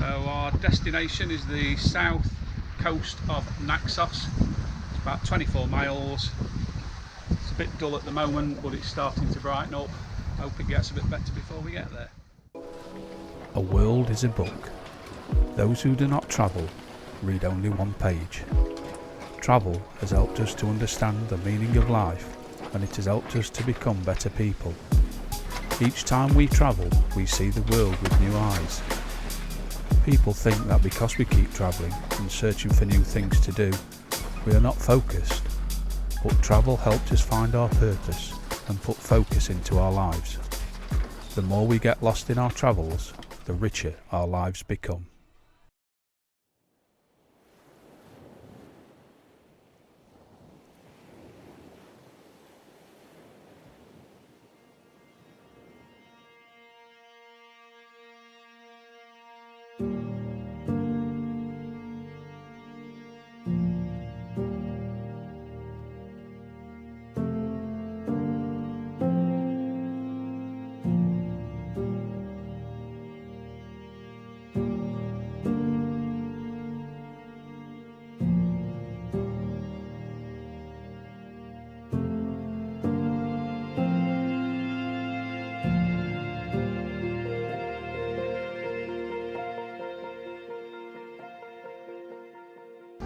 So our destination is the south coast of Naxos. It's about 24 miles. It's a bit dull at the moment, but it's starting to brighten up. Hope it gets a bit better before we get there. A world is a book. Those who do not travel read only one page. Travel has helped us to understand the meaning of life, and it has helped us to become better people. Each time we travel, we see the world with new eyes. People think that because we keep travelling and searching for new things to do, we are not focused. But travel helped us find our purpose and put focus into our lives. The more we get lost in our travels, the richer our lives become.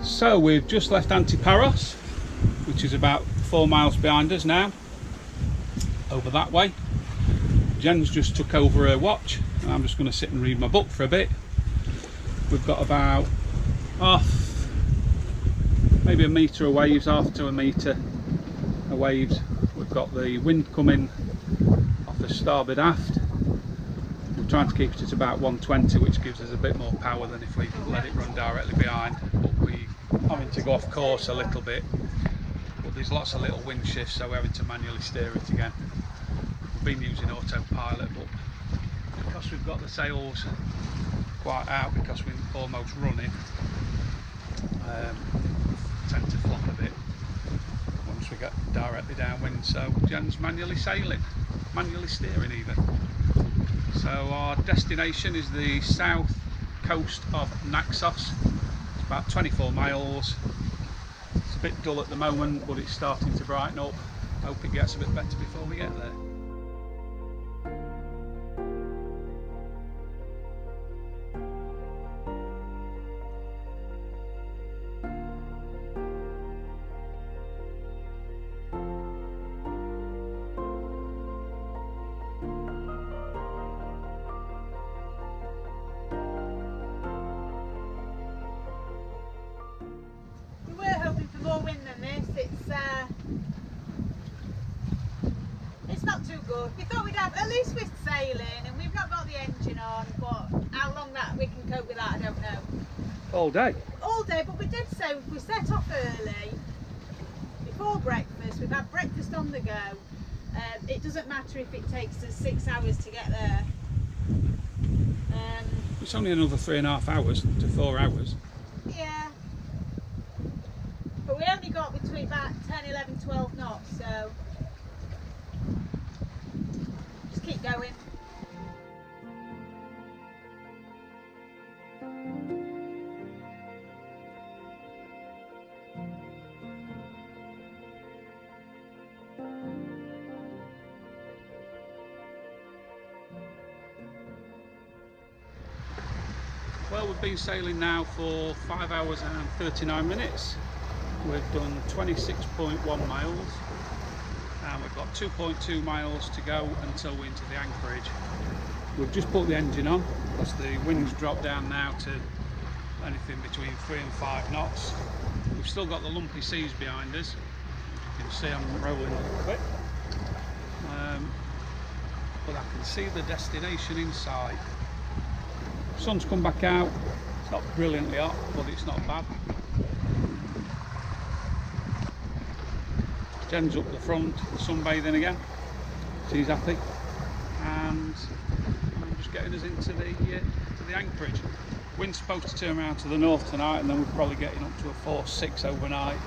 So we've just left Anti-Paros, which is about 4 miles behind us now, over that way. Jen's just took over her watch and I'm just going to sit and read my book for a bit. We've got about maybe a metre of waves, half to a metre of waves. We've got the wind coming off the starboard aft. We're trying to keep it at about 120, which gives us a bit more power than if we let it run directly behind. But we're having to go off course a little bit, but there's lots of little wind shifts, so we're having to manually steer it again. We've been using autopilot, but because we've got the sails quite out, because we're almost running, tend to flop a bit once we get directly downwind. So Jen's manually sailing, manually steering even. So our destination is the south coast of Naxos. It's about 24 miles. It's a bit dull at the moment, but it's starting to brighten up. Hope it gets a bit better before we get there. More wind than this. It's not too good. We thought we'd have, at least we're sailing and we've not got the engine on, but how long that we can cope with that I don't know. All day? All day, but we did say we set off early before breakfast. We've had breakfast on the go. It doesn't matter if it takes us 6 hours to get there. It's only another 3.5 hours to 4 hours. Yeah. But we only got between about 10, 11, 12 knots, so just keep going. Well, we've been sailing now for 5 hours and 39 minutes. We've done 26.1 miles and we've got 2.2 miles to go until we're into the anchorage. We've just put the engine on because the wind's dropped down now to anything between 3 and 5 knots. We've still got the lumpy seas behind us. You can see I'm rolling a little bit. But I can see the destination in sight. Sun's come back out. It's not brilliantly hot, but it's not bad. Jen's up the front, sunbathing again. She's happy, and I'm just getting us into the anchorage. Wind's supposed to turn around to the north tonight, and then we're probably getting up to a force 6 overnight.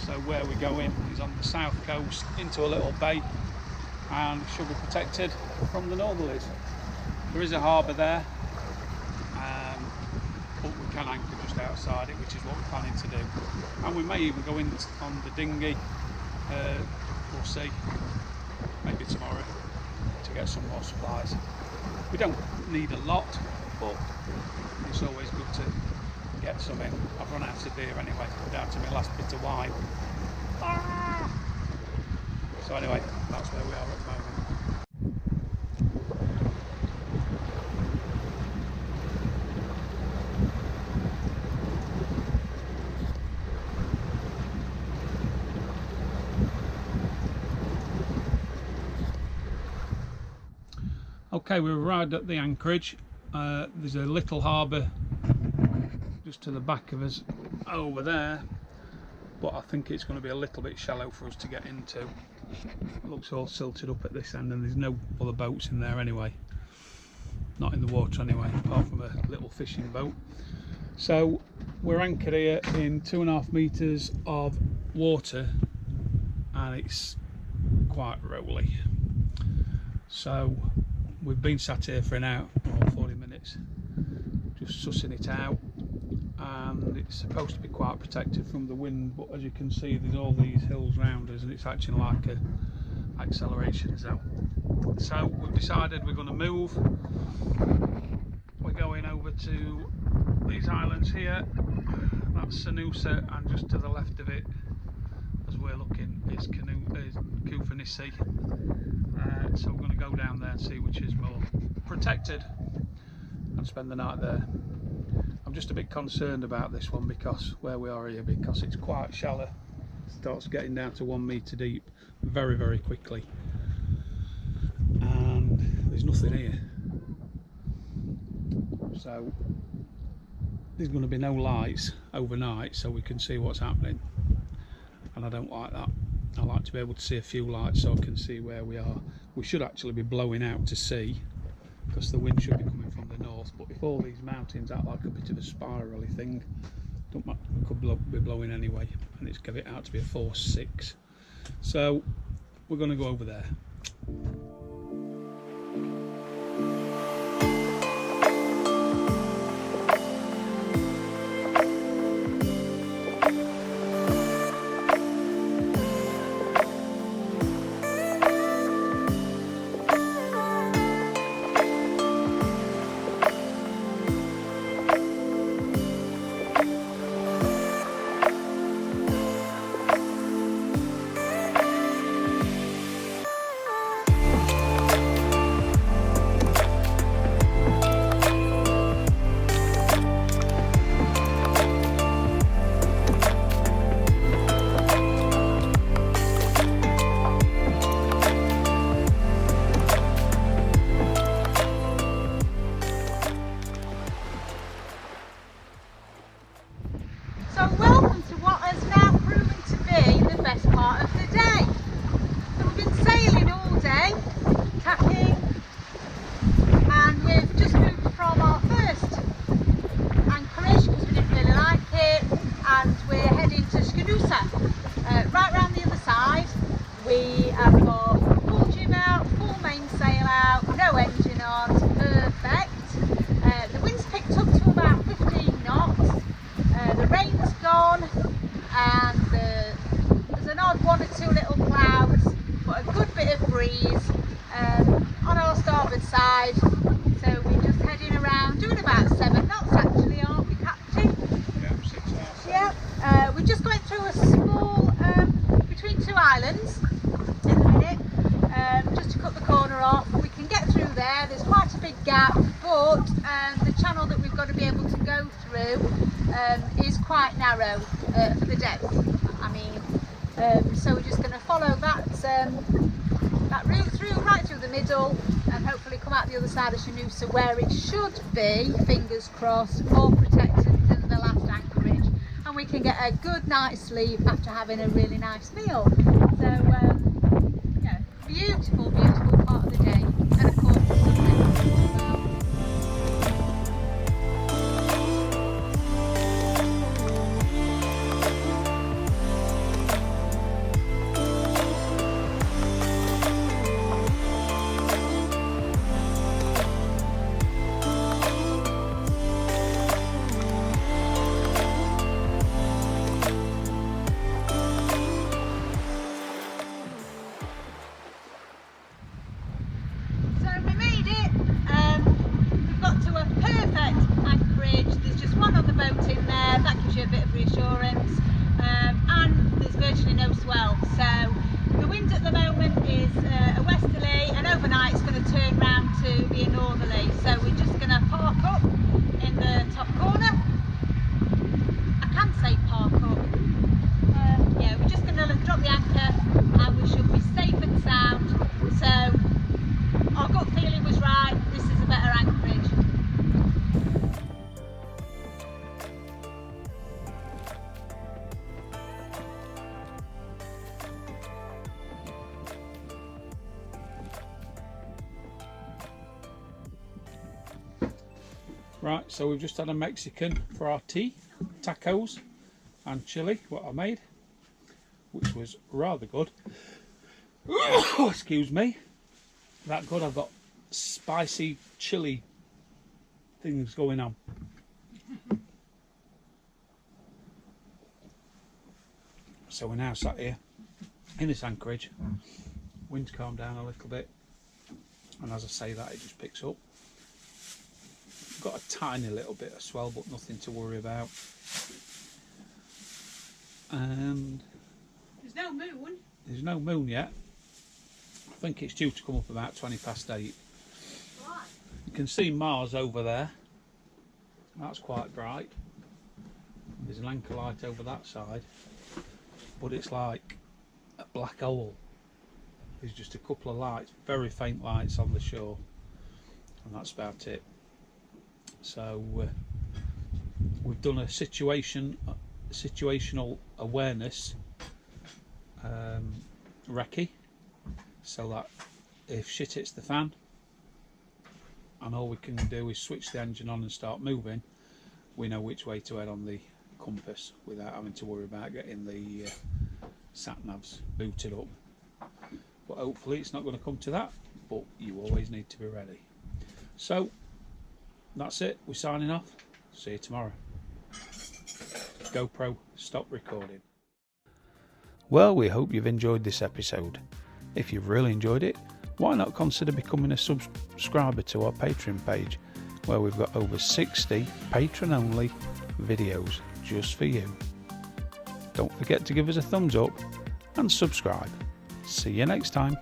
So where we're going is on the south coast into a little bay, and should be protected from the northerlies. There is a harbour there, anchor just outside it, which is what we're planning to do. And we may even go in on the dinghy, we'll see, maybe tomorrow, to get some more supplies. We don't need a lot, but it's always good to get some in. I've run out of beer anyway, I'm down to my last bit of wine. So anyway, that's where we are at the moment. Okay, we've arrived at the anchorage. There's a little harbour just to the back of us over there, but I think it's going to be a little bit shallow for us to get into. It looks all silted up at this end, and there's no other boats in there anyway, not in the water anyway, apart from a little fishing boat. So we're anchored here in 2.5 meters of water, and it's quite rolly. So we've been sat here for an hour or 40 minutes just sussing it out, and it's supposed to be quite protected from the wind, but as you can see there's all these hills round us and it's acting like a acceleration zone. So we've decided we're going to move. We're going over to these islands here, that's Schoinousa, and just to the left of it as we're looking is Schoinousa. So we're going to go down there and see which is more protected and spend the night there. I'm just a bit concerned about this one because where we are here, because it's quite shallow. It starts getting down to 1 metre deep very, very quickly, and there's nothing here. So there's going to be no lights overnight so we can see what's happening, and I don't like that. I like to be able to see a few lights so I can see where we are. We should actually be blowing out to sea because the wind should be coming from the north, but if all these mountains act like a bit of a spirally thing, we could be blowing anyway, and it's give it out to be a force 6. So we're going to go over there. So welcome to what has now proven to be the best part of the day. So we've been sailing all day, tacking, and we've just moved from our first anchorage because we didn't really like it, and we're heading to Schoinousa. Right round the other side we have got full jib out, full mainsail out, no engine on, perfect. The wind's picked up to about 15 knots. The rain's gone, and there's an odd 1 or 2 little clouds, but a good bit of breeze on our starboard side. So we're just heading around, doing about 7 knots actually, aren't we, Captain? Yeah, 6 knots. Yeah, we're just going through a small, between 2 islands in a minute, just to cut the corner off. We can get through there, there's quite a big gap, but the channel that we've got to be able to go through is quite narrow for the depth. I mean, so we're just going to follow that route through, right through the middle, and hopefully come out the other side of Schoinousa, where it should be, fingers crossed, more protected than the last anchorage, and we can get a good night's sleep after having a really nice meal. So yeah, beautiful, beautiful part of the day, and of course the sunset as well. that gives you a bit of reassurance, and there's virtually no swell. So the wind at the moment is a westerly, and overnight it's going to turn round to be a northerly. So we're just going to park up in the top corner. I can say park up. Yeah, we're just going to drop the anchor and we should be safe and sound. So our gut feeling was right, this is a better anchorage. Right, so we've just had a Mexican for our tea, tacos and chili, what I made, which was rather good. Excuse me, that good. I've got spicy chili things going on. So we're now sat here in this anchorage. Wind's calmed down a little bit, and as I say that, it just picks up. Got a tiny little bit of swell, but nothing to worry about. And There's no moon. There's no moon yet. I think it's due to come up about 8:20. Right. You can see Mars over there. That's quite bright. There's an anchor light over that side, but it's like a black hole. There's just a couple of lights, very faint lights on the shore, and that's about it. So we've done a situational awareness recce, so that if shit hits the fan and all we can do is switch the engine on and start moving, we know which way to head on the compass without having to worry about getting the sat navs booted up. But hopefully it's not going to come to that, but you always need to be ready. So that's it, we're signing off. See you tomorrow. GoPro, stop recording. Well, we hope you've enjoyed this episode. If you've really enjoyed it, why not consider becoming a subscriber to our Patreon page, where we've got over 60 patron only videos just for you. Don't forget to give us a thumbs up and subscribe. See you next time.